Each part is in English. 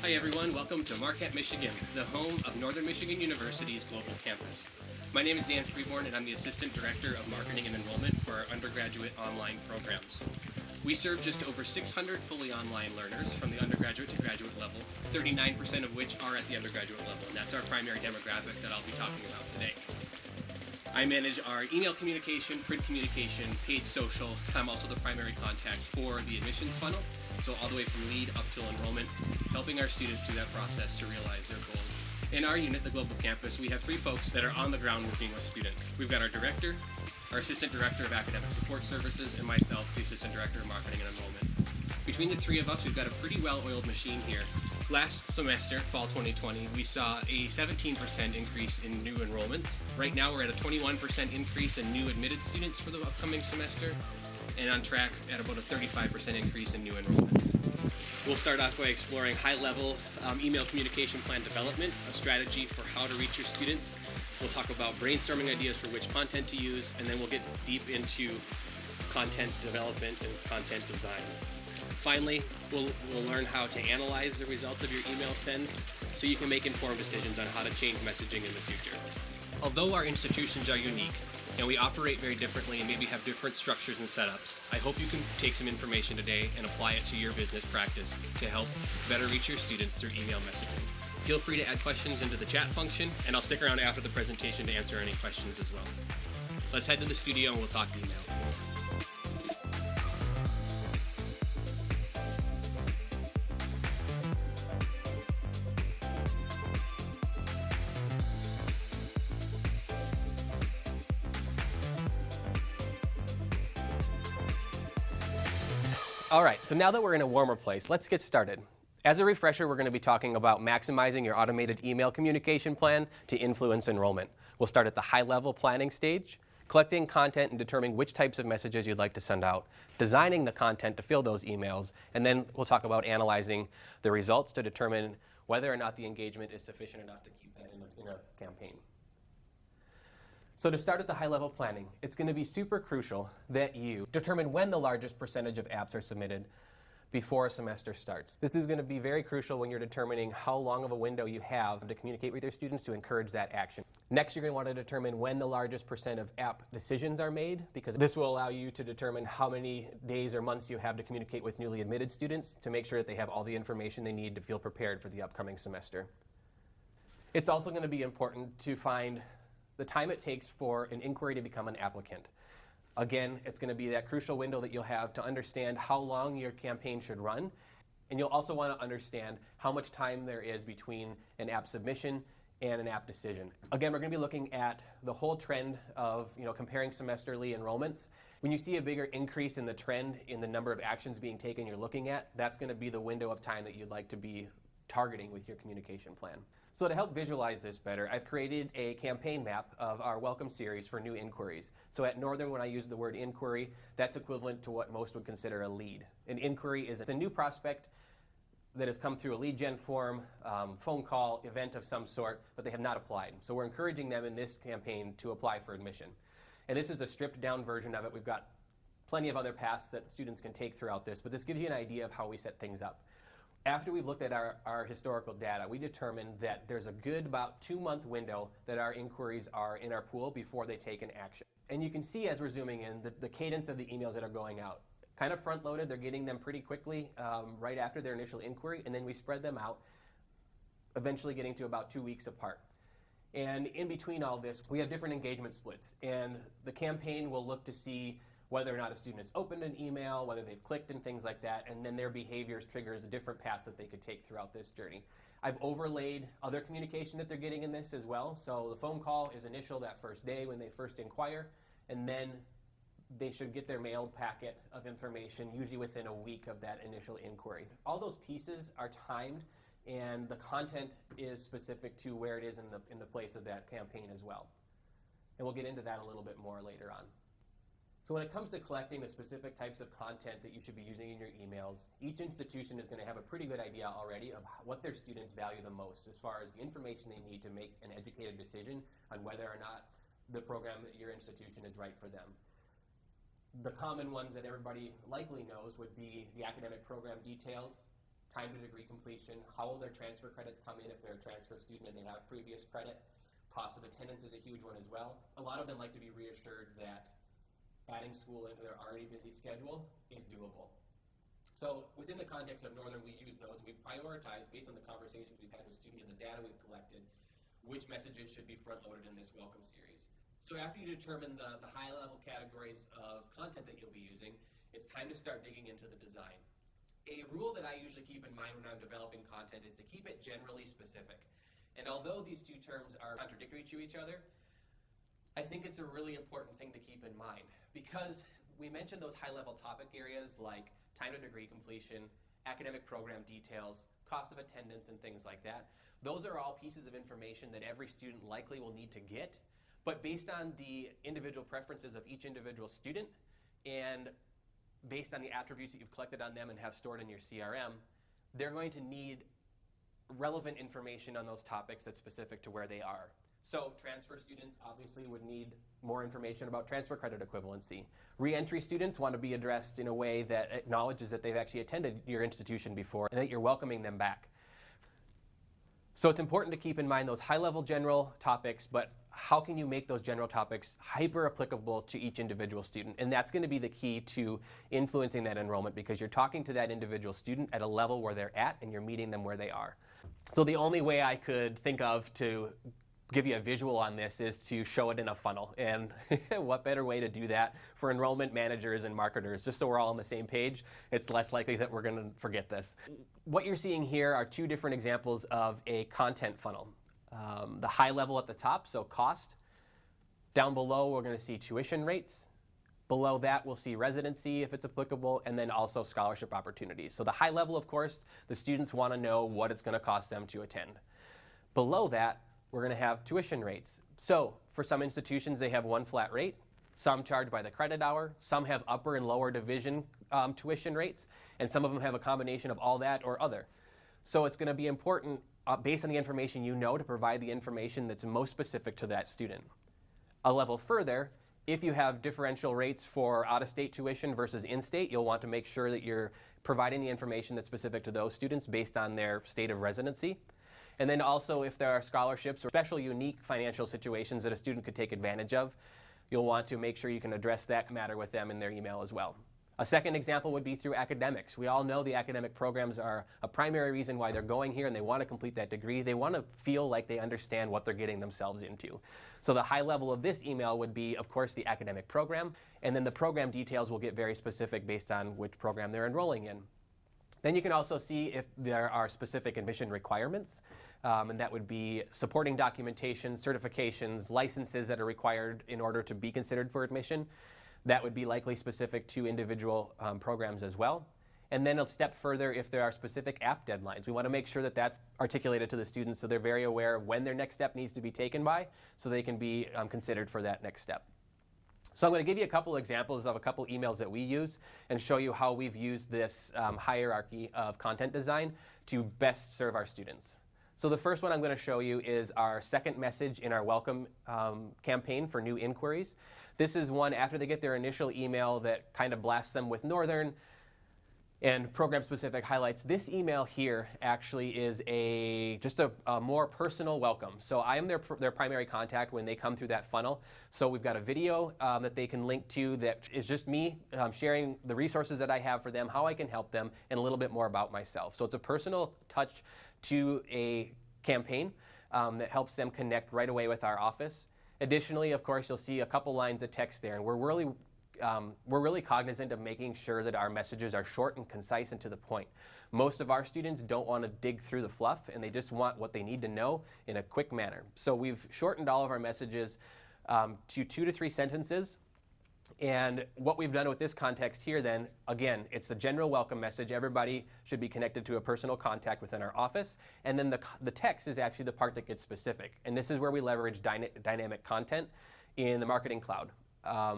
Hi everyone, welcome to Marquette, Michigan, the home of Northern Michigan University's global campus. My name is Dan Freeborn and I'm the Assistant Director of Marketing and Enrollment for our undergraduate online programs. We serve just over 600 fully online learners from the undergraduate to graduate level, 39% of which are at the undergraduate level, and that's our primary demographic that I'll be talking about today. I manage our email communication, print communication, paid social. I'm also the primary contact for the admissions funnel, so all the way from lead up till enrollment, helping our students through that process to realize their goals. In our unit, the Global Campus, we have 3 folks that are on the ground working with students. We've got our director, our assistant director of academic support services, and myself, the assistant director of marketing and enrollment. Between the 3 of us, we've got a pretty well-oiled machine here. Last semester, fall 2020, we saw a 17% increase in new enrollments. Right now, we're at a 21% increase in new admitted students for the upcoming semester, and on track at about a 35% increase in new enrollments. We'll start off by exploring high-level email communication plan development, a strategy for how to reach your students. We'll talk about brainstorming ideas for which content to use, and then we'll get deep into content development and content design. Finally, we'll learn how to analyze the results of your email sends so you can make informed decisions on how to change messaging in the future. Although our institutions are unique and we operate very differently and maybe have different structures and setups, I hope you can take some information today and apply it to your business practice to help better reach your students through email messaging. Feel free to add questions into the chat function, and I'll stick around after the presentation to answer any questions as well. Let's head to the studio and we'll talk email. All right, so now that we're in a warmer place, let's get started. As a refresher, we're going to be talking about maximizing your automated email communication plan to influence enrollment. We'll start at the high-level planning stage, collecting content and determining which types of messages you'd like to send out, designing the content to fill those emails, and then we'll talk about analyzing the results to determine whether or not the engagement is sufficient enough to keep that in a campaign. So to start at the high-level planning, it's going to be super crucial that you determine when the largest percentage of apps are submitted before a semester starts. This is going to be very crucial when you're determining how long of a window you have to communicate with your students to encourage that action. Next, you're going to want to determine when the largest percent of app decisions are made, because this will allow you to determine how many days or months you have to communicate with newly admitted students to make sure that they have all the information they need to feel prepared for the upcoming semester. It's also going to be important to find the time it takes for an inquiry to become an applicant. Again, it's going to be that crucial window that you'll have to understand how long your campaign should run, and you'll also want to understand how much time there is between an app submission and an app decision. Again, we're going to be looking at the whole trend of comparing semesterly enrollments. When you see a bigger increase in the trend in the number of actions being taken you're looking at, that's going to be the window of time that you'd like to be targeting with your communication plan. So to help visualize this better, I've created a campaign map of our welcome series for new inquiries. So at Northern, when I use the word inquiry, that's equivalent to what most would consider a lead. An inquiry is a new prospect that has come through a lead gen form, phone call, event of some sort, but they have not applied. So we're encouraging them in this campaign to apply for admission. And this is a stripped down version of it. We've got plenty of other paths that students can take throughout this, but this gives you an idea of how we set things up. After we've looked at our historical data, we determined that there's a good about 2-month window that our inquiries are in our pool before they take an action. And you can see as we're zooming in the cadence of the emails that are going out. Kind of front-loaded, they're getting them pretty quickly right after their initial inquiry, and then we spread them out, eventually getting to about 2 weeks apart. And in between all this, we have different engagement splits, and the campaign will look to see whether or not a student has opened an email, whether they've clicked and things like that, and then their behaviors triggers different paths that they could take throughout this journey. I've overlaid other communication that they're getting in this as well. So the phone call is initial that first day when they first inquire, and then they should get their mailed packet of information usually within a week of that initial inquiry. All those pieces are timed, and the content is specific to where it is in the place of that campaign as well. And we'll get into that a little bit more later on. So when it comes to collecting the specific types of content that you should be using in your emails, each institution is going to have a pretty good idea already of what their students value the most as far as the information they need to make an educated decision on whether or not the program at your institution is right for them. The common ones that everybody likely knows would be the academic program details, time to degree completion, how will their transfer credits come in if they're a transfer student and they have previous credit. Cost of attendance is a huge one as well. A lot of them like to be reassured that adding school into their already busy schedule is doable. So within the context of Northern, we use those. We've prioritized, based on the conversations we've had with students and the data we've collected, which messages should be front-loaded in this welcome series. So after you determine the high-level categories of content that you'll be using, it's time to start digging into the design. A rule that I usually keep in mind when I'm developing content is to keep it generally specific. And although these two terms are contradictory to each other, I think it's a really important thing to keep in mind, because we mentioned those high-level topic areas like time to degree completion, academic program details, cost of attendance, and things like that. Those are all pieces of information that every student likely will need to get, but based on the individual preferences of each individual student and based on the attributes that you've collected on them and have stored in your CRM, they're going to need relevant information on those topics that's specific to where they are. So transfer students obviously would need more information about transfer credit equivalency. Re-entry students want to be addressed in a way that acknowledges that they've actually attended your institution before and that you're welcoming them back. So it's important to keep in mind those high-level general topics, but how can you make those general topics hyper-applicable to each individual student? And that's going to be the key to influencing that enrollment, because you're talking to that individual student at a level where they're at and you're meeting them where they are. So the only way I could think of to give you a visual on this is to show it in a funnel. And what better way to do that for enrollment managers and marketers, just so we're all on the same page. It's less likely that we're going to forget this. What you're seeing here are two different examples of a content funnel. The high level at the top, so cost. Down below, we're going to see tuition rates. Below that, we'll see residency if it's applicable, and then also scholarship opportunities. So the high level, of course, the students want to know what it's going to cost them to attend. Below that, we're going to have tuition rates. So for some institutions, they have one flat rate. Some charge by the credit hour. Some have upper and lower division tuition rates. And some of them have a combination of all that or other. So it's going to be important, based on the information you know, to provide the information that's most specific to that student. A level further, if you have differential rates for out-of-state tuition versus in-state, you'll want to make sure that you're providing the information that's specific to those students based on their state of residency. And then also, if there are scholarships or special unique financial situations that a student could take advantage of, you'll want to make sure you can address that matter with them in their email as well. A second example would be through academics. We all know the academic programs are a primary reason why they're going here and they want to complete that degree. They want to feel like they understand what they're getting themselves into. So the high level of this email would be, of course, the academic program, and then the program details will get very specific based on which program they're enrolling in. Then you can also see if there are specific admission requirements, and that would be supporting documentation, certifications, licenses that are required in order to be considered for admission. That would be likely specific to individual programs as well. And then a step further, if there are specific app deadlines. We want to make sure that that's articulated to the students so they're very aware of when their next step needs to be taken by, so they can be considered for that next step. So I'm going to give you a couple examples of a couple emails that we use and show you how we've used this hierarchy of content design to best serve our students. So the first one I'm going to show you is our second message in our welcome campaign for new inquiries. This is one after they get their initial email that kind of blasts them with Northern and program-specific highlights. This email here actually is just a more personal welcome. So I am their primary contact when they come through that funnel. So we've got a video that they can link to that is just me sharing the resources that I have for them, how I can help them, and a little bit more about myself. So it's a personal touch to a campaign that helps them connect right away with our office. Additionally, of course, you'll see a couple lines of text there, and we're really cognizant of making sure that our messages are short and concise and to the point. Most of our students don't want to dig through the fluff, and they just want what they need to know in a quick manner. So we've shortened all of our messages to 2 to 3 sentences. And what we've done with this context here then, again, it's a general welcome message. Everybody should be connected to a personal contact within our office. And then the text is actually the part that gets specific. And this is where we leverage dynamic content in the Marketing Cloud.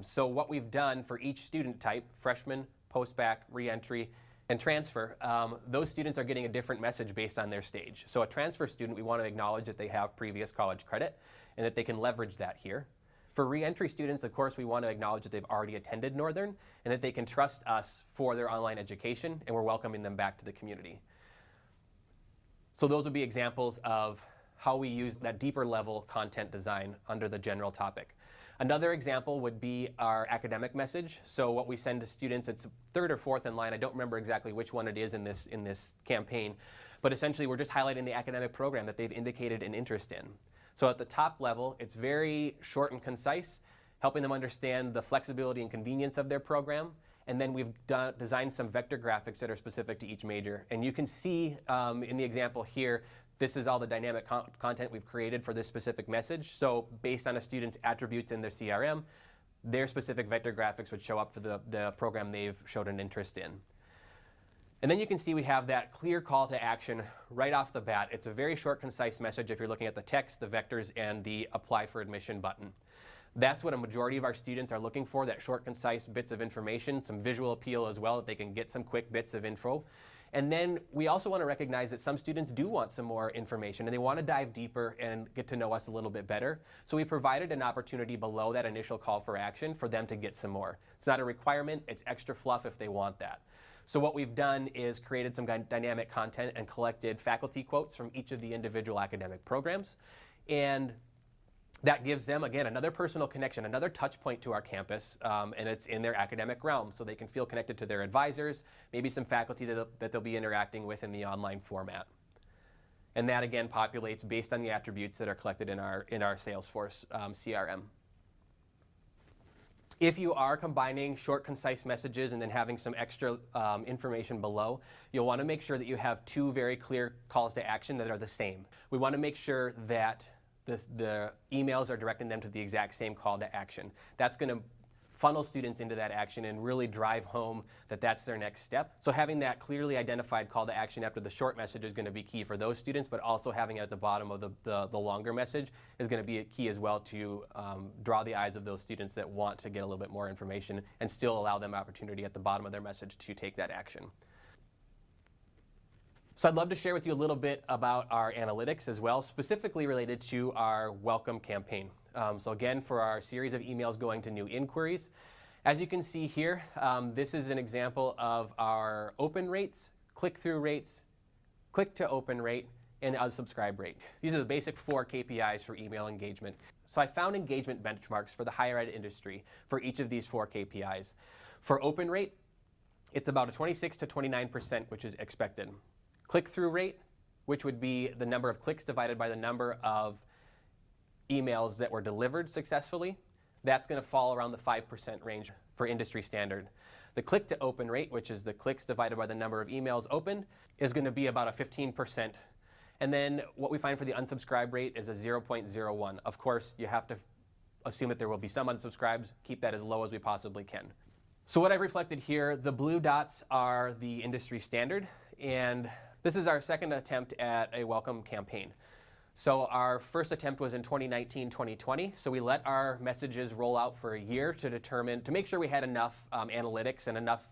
So what we've done for each student type, freshman, post-bac, re-entry, and transfer, those students are getting a different message based on their stage. So a transfer student, we want to acknowledge that they have previous college credit and that they can leverage that here. For re-entry students, of course, we want to acknowledge that they've already attended Northern and that they can trust us for their online education, and we're welcoming them back to the community. So those would be examples of how we use that deeper level content design under the general topic. Another example would be our academic message. So what we send to students, it's third or fourth in line. I don't remember exactly which one it is in this campaign, but essentially we're just highlighting the academic program that they've indicated an interest in. So at the top level, it's very short and concise, helping them understand the flexibility and convenience of their program. And then we've designed some vector graphics that are specific to each major. And you can see in the example here, this is all the dynamic content we've created for this specific message. So based on a student's attributes in their CRM, their specific vector graphics would show up for the program they've showed an interest in. And then you can see we have that clear call to action right off the bat. It's a very short, concise message if you're looking at the text, the vectors, and the apply for admission button. That's what a majority of our students are looking for, that short, concise bits of information, some visual appeal as well, that they can get some quick bits of info. And then we also want to recognize that some students do want some more information and they want to dive deeper and get to know us a little bit better. So we provided an opportunity below that initial call for action for them to get some more. It's not a requirement, it's extra fluff if they want that. So what we've done is created some dynamic content and collected faculty quotes from each of the individual academic programs. And that gives them, again, another personal connection, another touch point to our campus, and it's in their academic realm, so they can feel connected to their advisors, maybe some faculty that they'll be interacting with in the online format. And that, again, populates based on the attributes that are collected in our Salesforce CRM. If you are combining short, concise messages and then having some extra information below, you'll want to make sure that you have two very clear calls to action that are the same. We want to make sure that the emails are directing them to the exact same call to action. That's going to funnel students into that action and really drive home that that's their next step. So having that clearly identified call to action after the short message is going to be key for those students, but also having it at the bottom of the longer message is going to be a key as well to draw the eyes of those students that want to get a little bit more information and still allow them opportunity at the bottom of their message to take that action. So I'd love to share with you a little bit about our analytics as well, specifically related to our welcome campaign. So again, for our series of emails going to new inquiries, as you can see here, this is an example of our open rates, click-through rates, click-to-open rate, and unsubscribe rate. These are the basic 4 KPIs for email engagement. So I found engagement benchmarks for the higher ed industry for each of these 4 KPIs. For open rate, it's about a 26 to 29%, which is expected. Click-through rate, which would be the number of clicks divided by the number of emails that were delivered successfully, that's going to fall around the 5% range for industry standard. The click-to-open rate, which is the clicks divided by the number of emails opened, is going to be about a 15%. And then what we find for the unsubscribe rate is a 0.01. Of course, you have to assume that there will be some unsubscribes, keep that as low as we possibly can. So what I've reflected here, the blue dots are the industry standard, and this is our second attempt at a welcome campaign. So our first attempt was in 2019-2020. So we let our messages roll out for a year to make sure we had enough analytics and enough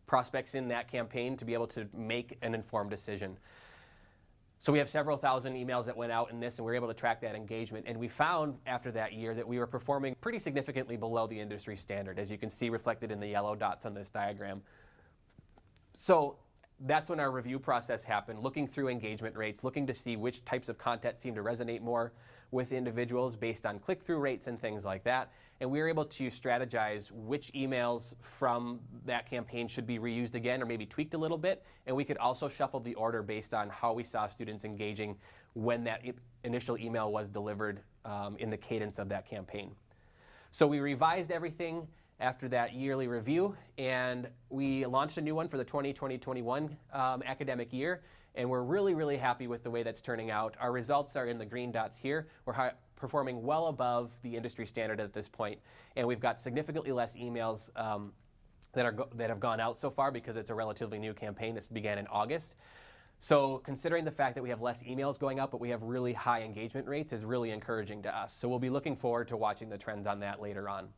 prospects in that campaign to be able to make an informed decision. So we have several thousand emails that went out in this, and we were able to track that engagement. And we found after that year that we were performing pretty significantly below the industry standard, as you can see reflected in the yellow dots on this diagram. So that's when our review process happened, looking through engagement rates, looking to see which types of content seem to resonate more with individuals based on click-through rates and things like that. And we were able to strategize which emails from that campaign should be reused again or maybe tweaked a little bit. And we could also shuffle the order based on how we saw students engaging when that initial email was delivered in the cadence of that campaign. So we revised everything after that yearly review, and we launched a new one for the 2020-21 academic year, and we're really, really happy with the way that's turning out. Our results are in the green dots here. We're performing well above the industry standard at this point, and we've got significantly less emails that have gone out so far because it's a relatively new campaign. This began in August. So considering the fact that we have less emails going out, but we have really high engagement rates is really encouraging to us. So we'll be looking forward to watching the trends on that later on.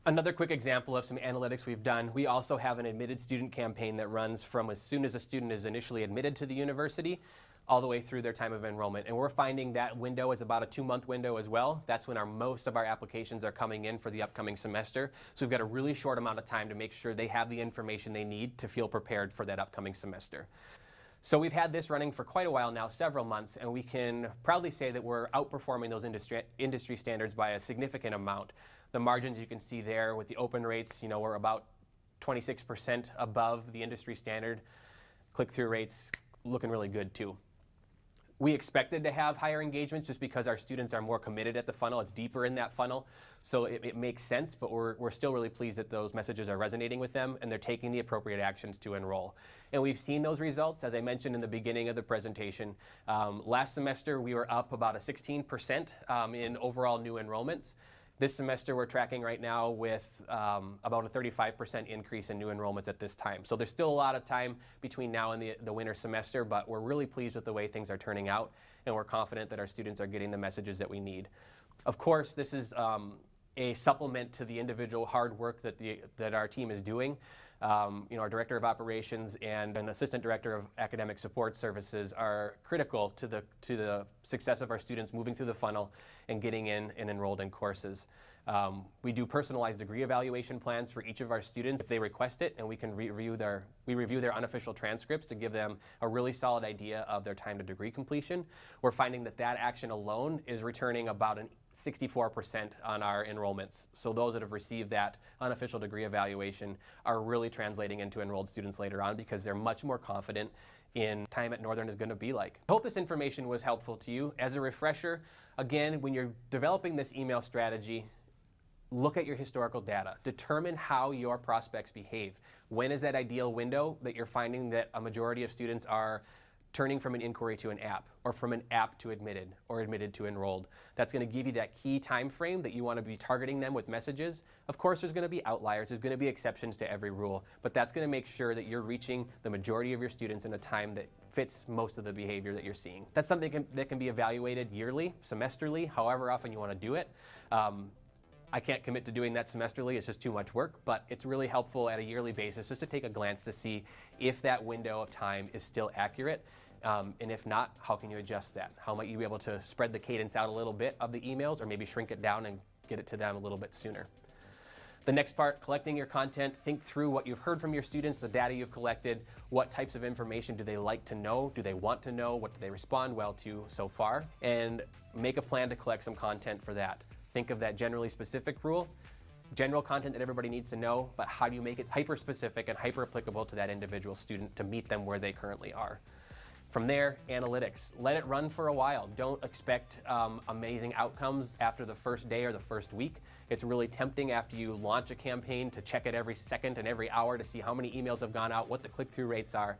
Another quick example of some analytics we've done, we also have an admitted student campaign that runs from as soon as a student is initially admitted to the university all the way through their time of enrollment. And we're finding that window is about a 2-month window as well. That's when most of our applications are coming in for the upcoming semester. So we've got a really short amount of time to make sure they have the information they need to feel prepared for that upcoming semester. So we've had this running for quite a while now, several months, and we can proudly say that we're outperforming those industry standards by a significant amount. The margins you can see there with the open rates, we're about 26% above the industry standard. Click-through rates looking really good too. We expected to have higher engagements just because our students are more committed at the funnel. It's deeper in that funnel, so it makes sense, but we're still really pleased that those messages are resonating with them and they're taking the appropriate actions to enroll. And we've seen those results, as I mentioned in the beginning of the presentation. Last semester, we were up about a 16% in overall new enrollments. This semester, we're tracking right now with about a 35% increase in new enrollments at this time. So there's still a lot of time between now and the winter semester, but we're really pleased with the way things are turning out, and we're confident that our students are getting the messages that we need. Of course, this is a supplement to the individual hard work that our team is doing. Our Director of Operations and an Assistant Director of Academic Support Services are critical to the success of our students moving through the funnel and getting in and enrolled in courses. We do personalized degree evaluation plans for each of our students if they request it, and we review their unofficial transcripts to give them a really solid idea of their time to degree completion. We're finding that action alone is returning about 64% on our enrollments. So those that have received that unofficial degree evaluation are really translating into enrolled students later on because they're much more confident in time at Northern is going to be like. I hope this information was helpful to you. As a refresher, again, when you're developing this email strategy, look at your historical data. Determine how your prospects behave. When is that ideal window that you're finding that a majority of students are turning from an inquiry to an app, or from an app to admitted, or admitted to enrolled? That's going to give you that key time frame that you want to be targeting them with messages. Of course, there's going to be outliers. There's going to be exceptions to every rule, but that's going to make sure that you're reaching the majority of your students in a time that fits most of the behavior that you're seeing. That's something that can be evaluated yearly, semesterly, however often you want to do it. I can't commit to doing that semesterly, it's just too much work, but it's really helpful at a yearly basis just to take a glance to see if that window of time is still accurate. And if not, how can you adjust that? How might you be able to spread the cadence out a little bit of the emails, or maybe shrink it down and get it to them a little bit sooner? The next part, collecting your content. Think through what you've heard from your students, the data you've collected, what types of information do they like to know, do they want to know, what do they respond well to so far, and make a plan to collect some content for that. Think of that generally specific rule, general content that everybody needs to know, but how do you make it hyper-specific and hyper-applicable to that individual student to meet them where they currently are? From there, analytics. Let it run for a while. Don't expect amazing outcomes after the first day or the first week. It's really tempting after you launch a campaign to check it every second and every hour to see how many emails have gone out, what the click-through rates are.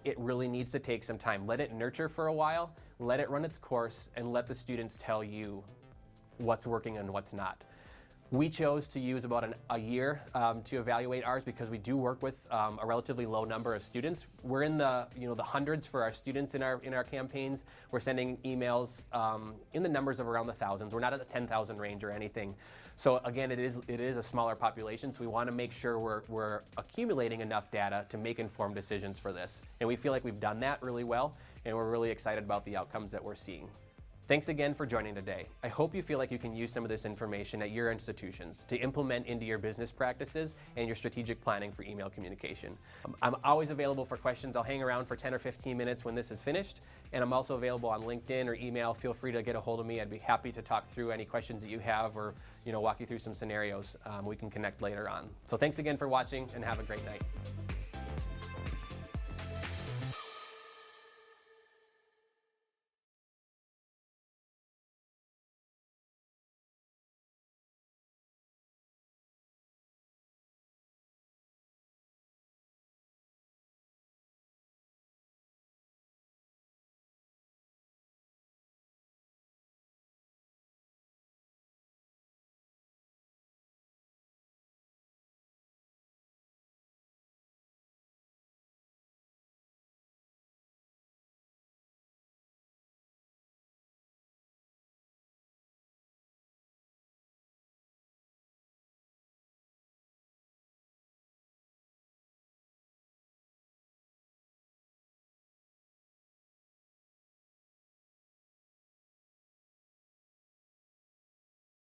It really needs to take some time. Let it nurture for a while, let it run its course, and let the students tell you what's working and what's not. We chose to use about a year to evaluate ours because we do work with a relatively low number of students. We're in the hundreds for our students in our campaigns. We're sending emails in the numbers of around the thousands. We're not at the 10,000 range or anything. So again, it is a smaller population, so we want to make sure we're accumulating enough data to make informed decisions for this. And we feel like we've done that really well, and we're really excited about the outcomes that we're seeing. Thanks again for joining today. I hope you feel like you can use some of this information at your institutions to implement into your business practices and your strategic planning for email communication. I'm always available for questions. I'll hang around for 10 or 15 minutes when this is finished, and I'm also available on LinkedIn or email. Feel free to get a hold of me. I'd be happy to talk through any questions that you have, or walk you through some scenarios. We can connect later on. So thanks again for watching, and have a great night.